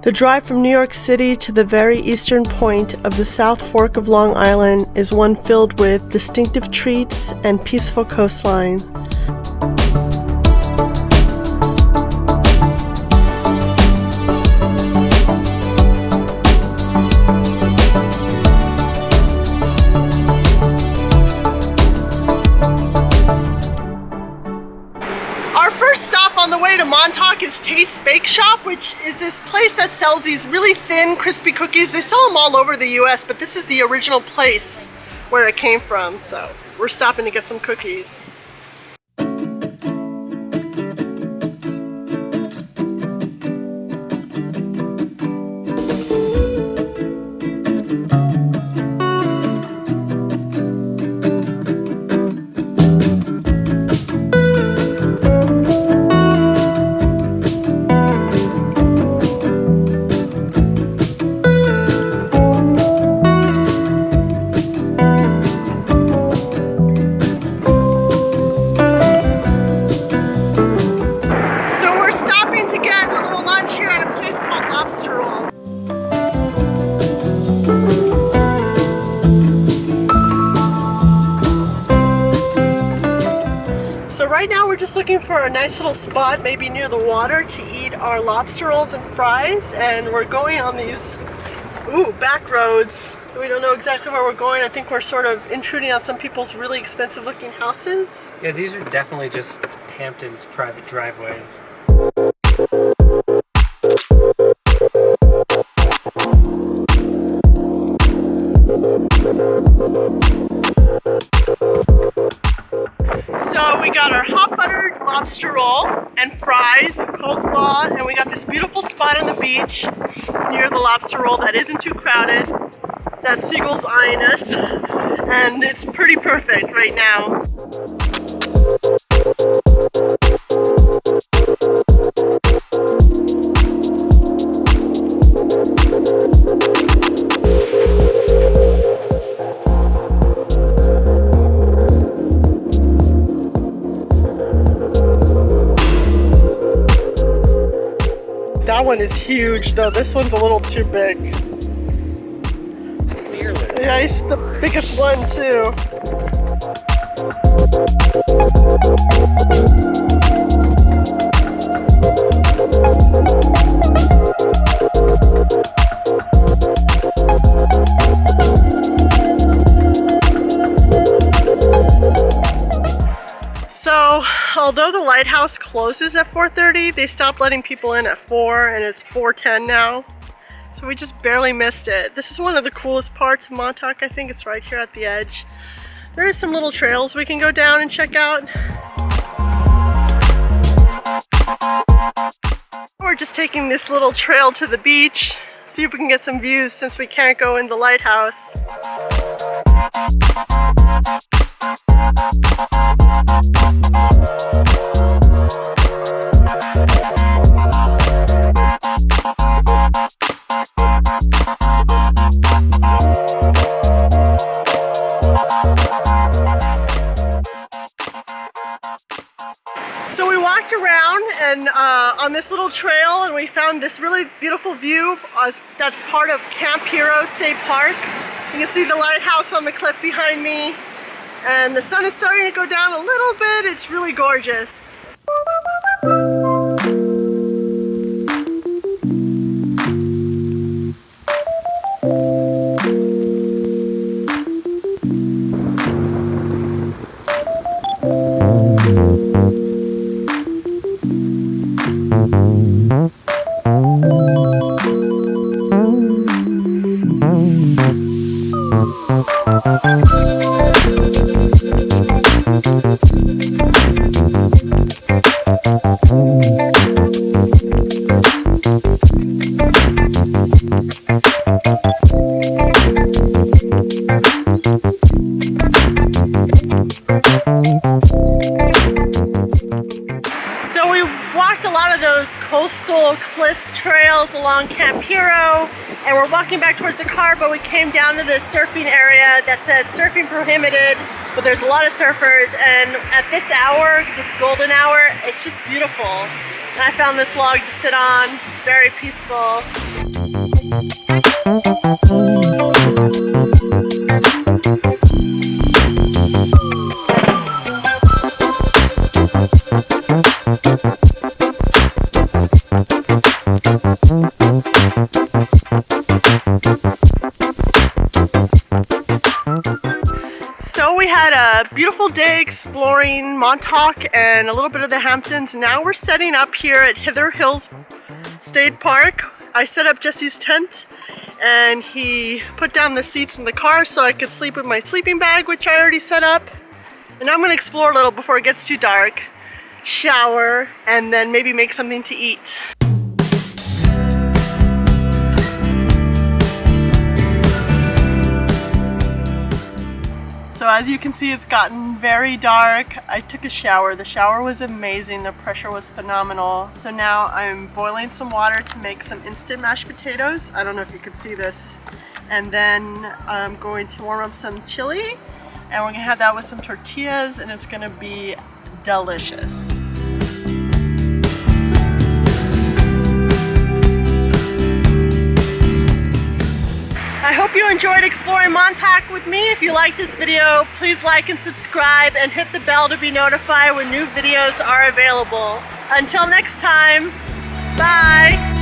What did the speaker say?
The drive from New York City to the very eastern point of the South Fork of Long Island is one filled with distinctive treats and peaceful coastline. On the way to Montauk is Tate's Bake Shop, which is this place that sells these really thin, crispy cookies. They sell them all over the US, but this is the original place where it came from, so we're stopping to get some cookies. Right now we're just looking for a nice little spot, maybe near the water, to eat our lobster rolls and fries, and we're going on these back roads. We don't know exactly where we're going. I think we're sort of intruding on some people's really expensive looking houses. Yeah, these are definitely just Hamptons private driveways. So we got our hot buttered lobster roll and fries and coleslaw, and we got this beautiful spot on the beach near the lobster roll that isn't too crowded. That seagull's eyeing us, and it's pretty perfect right now. That one is huge, though. This one's a little too big. Clearly. Yeah, it's the biggest one, too. So, although the lighthouse closes at 4:30, they stopped letting people in at 4, and it's 4:10 now. So we just barely missed it. This is one of the coolest parts of Montauk. I think it's right here at the edge. There are some little trails we can go down and check out. We're just taking this little trail to the beach, see if we can get some views since we can't go in the lighthouse. So we walked around and on this little trail, and we found this really beautiful view that's part of Camp Hero State Park. You can see the lighthouse on the cliff behind me, and the sun is starting to go down a little bit. It's really gorgeous. So we walked a lot of those coastal cliff trails along Camp Hero, and we're walking back towards the car, but we came down to this surfing area that says surfing prohibited but there's a lot of surfers, and at this hour, this golden hour, it's just beautiful. And I found this log to sit on, very peaceful. So we had a beautiful day exploring Montauk and a little bit of the Hamptons. Now we're setting up here at Hither Hills State Park. I set up Jesse's tent and he put down the seats in the car so I could sleep with my sleeping bag, which I already set up. And I'm gonna explore a little before it gets too dark, shower, and then maybe make something to eat. So as you can see, it's gotten very dark. I took a shower. The shower was amazing. The pressure was phenomenal. So now I'm boiling some water to make some instant mashed potatoes. I don't know if you can see this. And then I'm going to warm up some chili, and we're gonna have that with some tortillas, and it's gonna be delicious. I hope you enjoyed exploring Montauk with me. If you like this video, please like and subscribe and hit the bell to be notified when new videos are available. Until next time, bye!